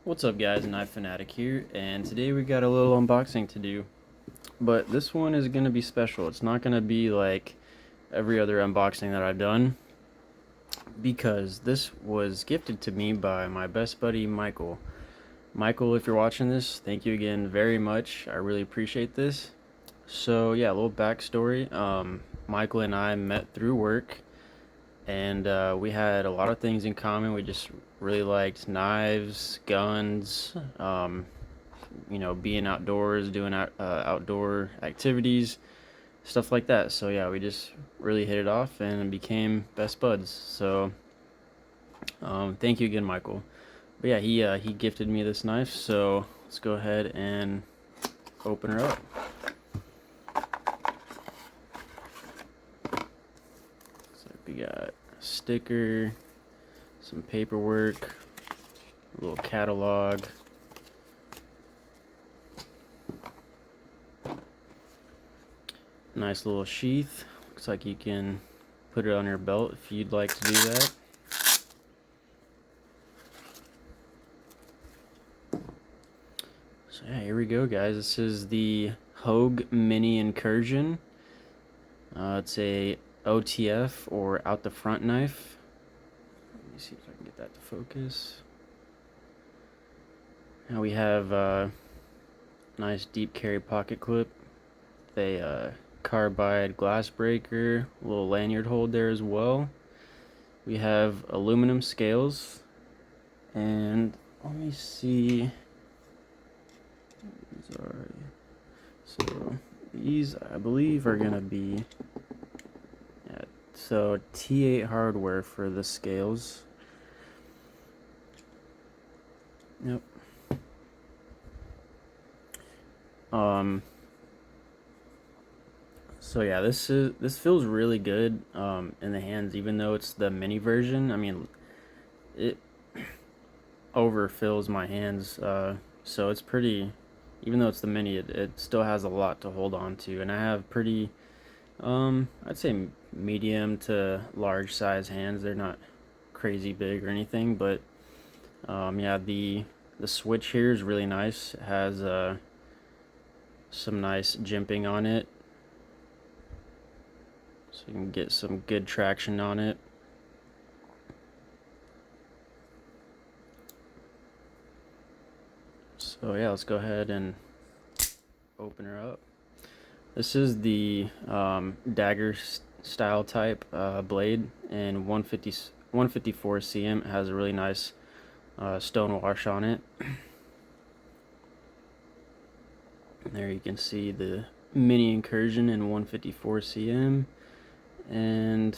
What's up guys, Knife Fanatic here, and today we got a little unboxing to do. But this one is going to be special. It's not going to be like every other unboxing that I've done, because this was gifted to me by my best buddy Michael. Michael, if you're watching this, thank you again very much. I really appreciate this. So yeah, a little backstory. Michael and I met through work, and we had a lot of things in common. We just really liked knives, guns, being outdoors, doing outdoor activities, stuff like that. So yeah, we just really hit it off and became best buds. So thank you again, Michael. But yeah, he gifted me this knife. So let's go ahead and open her up. Looks like we got a sticker, some paperwork, a little catalog. Nice little sheath. Looks like you can put it on your belt if you'd like to do that. So yeah, here we go guys. This is the Hogue Mini Incursion. It's a OTF, or out the front knife. Let me see if I can get that to focus. Now we have a nice deep carry pocket clip, a carbide glass breaker, a little lanyard hold there as well. We have aluminum scales, and let me see. So these I believe are gonna be, yeah, so T8 hardware for the scales. Yep. So yeah, this feels really good in the hands, even though it's the mini version. I mean, it overfills my hands, so it's pretty, even though it's the mini, it still has a lot to hold on to. And I have pretty, I'd say medium to large size hands. They're not crazy big or anything, but yeah, the switch here is really nice. It has some nice jimping on it, so you can get some good traction on it. So yeah, let's go ahead and open her up. This is the dagger style type blade in 154 cm. It has a really nice stone wash on it. There you can see the Mini Incursion in 154 cm, and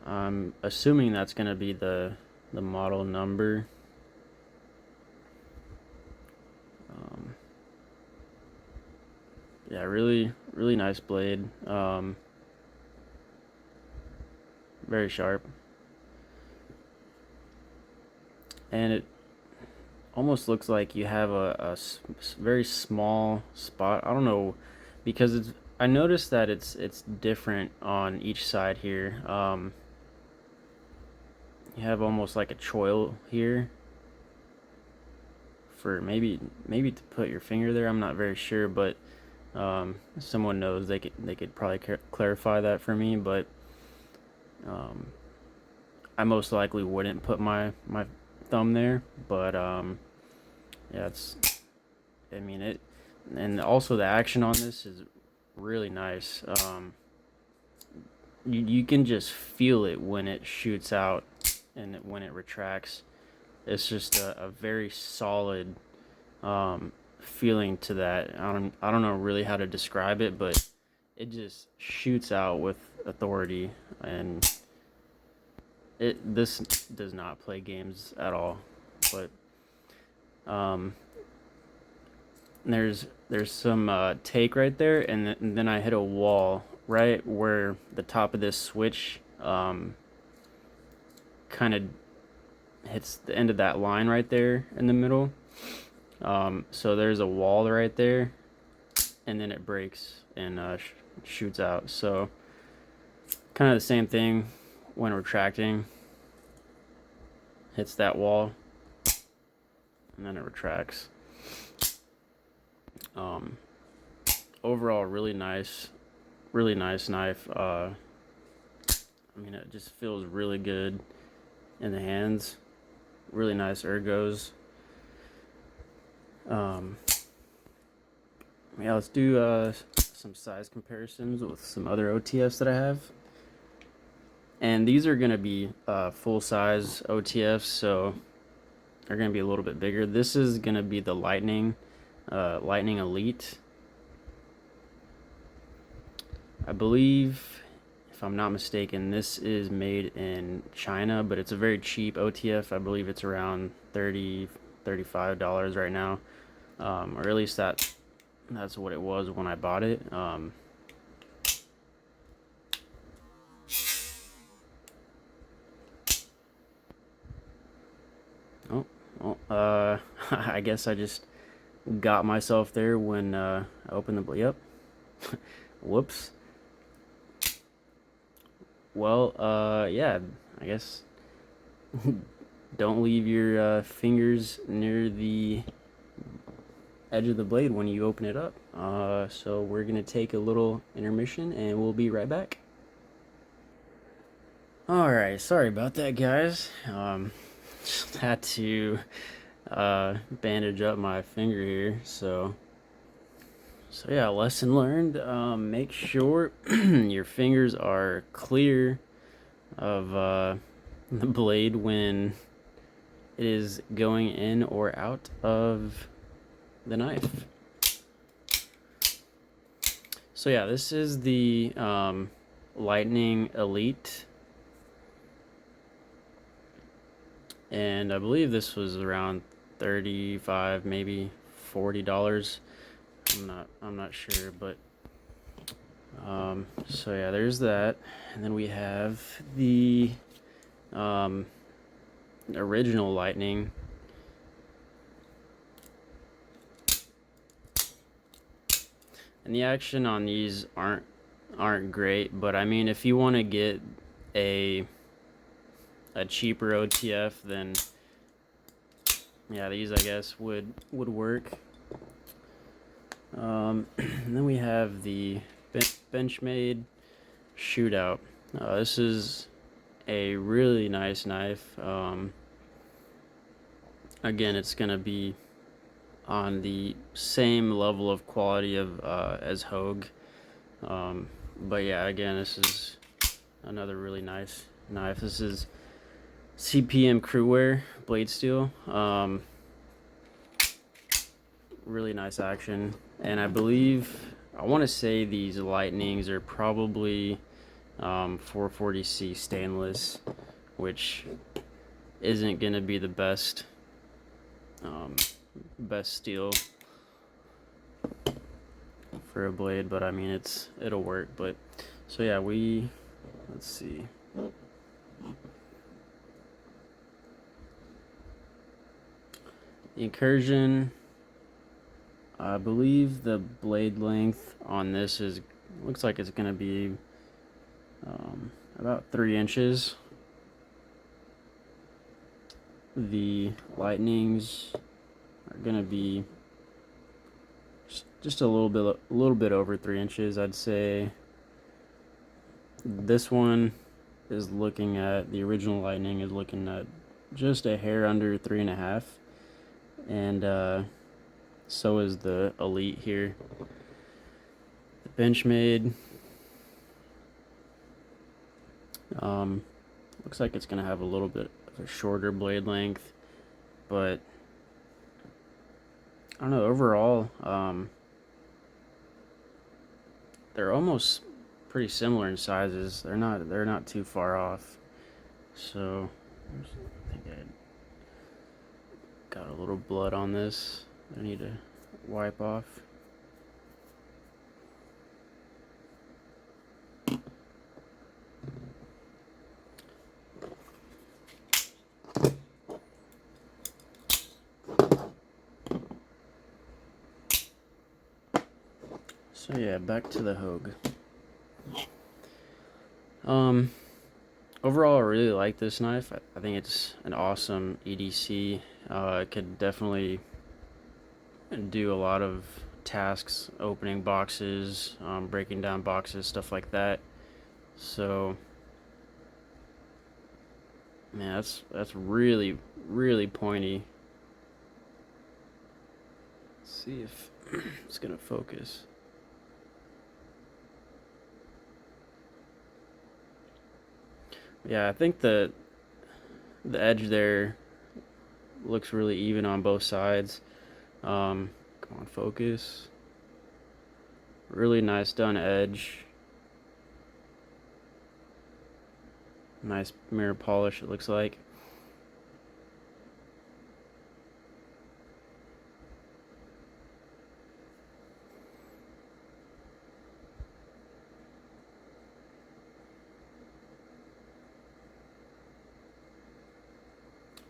I'm assuming that's going to be the model number. Yeah, really nice blade. Very sharp, and it almost looks like you have a very small spot. I don't know, because I noticed that it's different on each side here. You have almost like a choil here for maybe to put your finger there. I'm not very sure, but if someone knows, they could probably clarify that for me. But I most likely wouldn't put my thumb there. But yeah, I mean it, and also the action on this is really nice. You can just feel it when it shoots out and when it retracts. It's just a very solid feeling to that. I don't know really how to describe it, but it just shoots out with authority, and this does not play games at all. But there's some take right there, and then I hit a wall right where the top of this switch kind of hits the end of that line right there in the middle. So there's a wall right there, and then it breaks and shoots out. So kind of the same thing when retracting, hits that wall, and then it retracts. Overall, really nice knife. I mean, it just feels really good in the hands. Really nice ergos. Yeah, let's do some size comparisons with some other OTFs that I have. And these are going to be full size OTFs, so they're going to be a little bit bigger. This is going to be the Lightning Elite. I believe, if I'm not mistaken, this is made in China, but it's a very cheap OTF. I believe it's around $35 right now, or at least that's what it was when I bought it. I guess I just got myself there when I opened the blade up. Whoops. Well, yeah, I guess don't leave your fingers near the edge of the blade when you open it up. So we're gonna take a little intermission and we'll be right back. Alright, sorry about that, guys. Just had to bandage up my finger here, so yeah, lesson learned. Make sure your fingers are clear of the blade when it is going in or out of the knife. So yeah, this is the Lightning Elite, and I believe this was around $35, maybe $40. I'm not sure, but so yeah, there's that. And then we have the original Lightning. And the action on these aren't great, but I mean, if you want to get a cheaper OTF, then yeah, these I guess would work. And then we have the Benchmade Shootout. This is a really nice knife. Again, it's gonna be on the same level of quality of as Hogue. But yeah, again, this is another really nice knife. This is CPM Crewwear blade steel. Really nice action, and I want to say these Lightnings are probably 440C stainless, which isn't gonna be the best steel for a blade, but I mean it'll work. But so yeah, let's see. The Incursion, I believe the blade length on this looks like it's gonna be about 3 inches. The Lightnings are gonna be just a little bit over 3 inches, I'd say. This one is looking at, the original Lightning is looking at just a hair under 3.5, and so is the Elite here. The Benchmade, looks like it's gonna have a little bit of a shorter blade length, but I don't know, overall they're almost pretty similar in sizes. They're not too far off. So I think I got a little blood on this I need to wipe off. So yeah, back to the Hogue. Overall, I really like this knife. I think it's an awesome EDC. It could definitely do a lot of tasks, opening boxes, breaking down boxes, stuff like that. So, man, that's really, really pointy. Let's see if it's gonna focus. Yeah, I think the edge there looks really even on both sides. Come on, focus. Really nice done edge. Nice mirror polish, it looks like.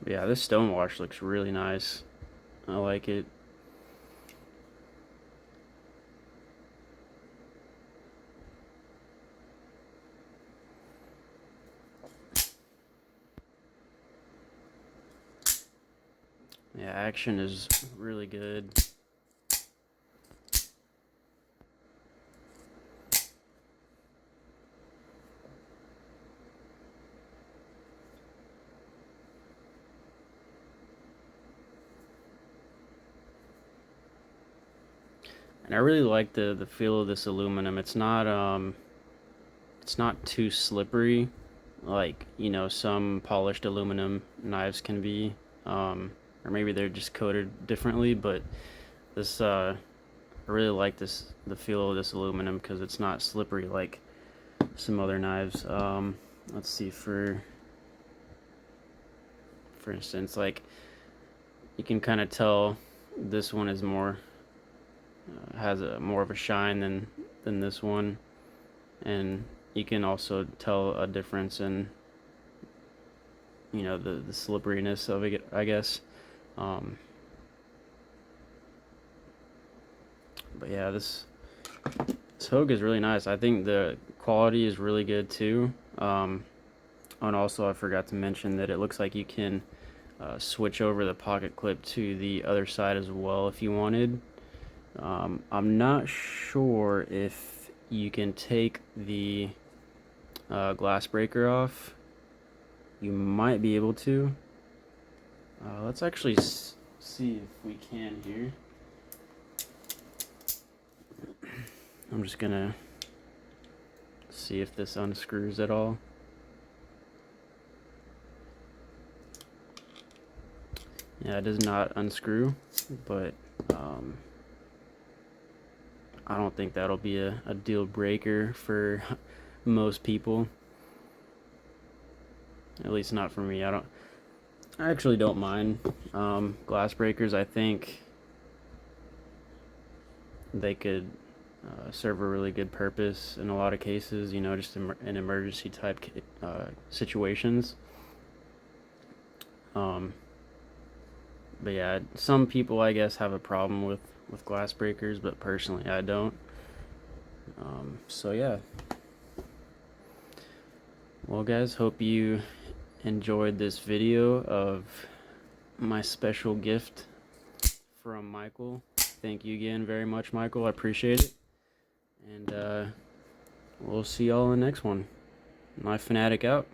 But yeah, this stonewash looks really nice. I like it. Yeah, action is really good. And I really like the feel of this aluminum. It's not too slippery like, you know, some polished aluminum knives can be. Or maybe they're just coated differently, but this I really like the feel of this aluminum because it's not slippery like some other knives. Let's see, for instance, like you can kind of tell this one is more has a more of a shine than this one, and you can also tell a difference in, you know, the slipperiness of it, I guess. Um, but yeah, this Hogue is really nice. I think the quality is really good too. And also, I forgot to mention that it looks like you can switch over the pocket clip to the other side as well if you wanted. I'm not sure if you can take the glass breaker off. You might be able to. Let's actually see if we can here. I'm just gonna see if this unscrews at all. Yeah, it does not unscrew, but I don't think that'll be a deal breaker for most people. At least not for me. I actually don't mind glass breakers. I think they could serve a really good purpose in a lot of cases, you know, just in emergency type situations. But yeah, some people I guess have a problem with glass breakers, but personally I don't. So yeah. Well guys, hope you enjoyed this video of my special gift from Michael. Thank you again very much, Michael. I appreciate it. And we'll see y'all in the next one. My Fanatic out.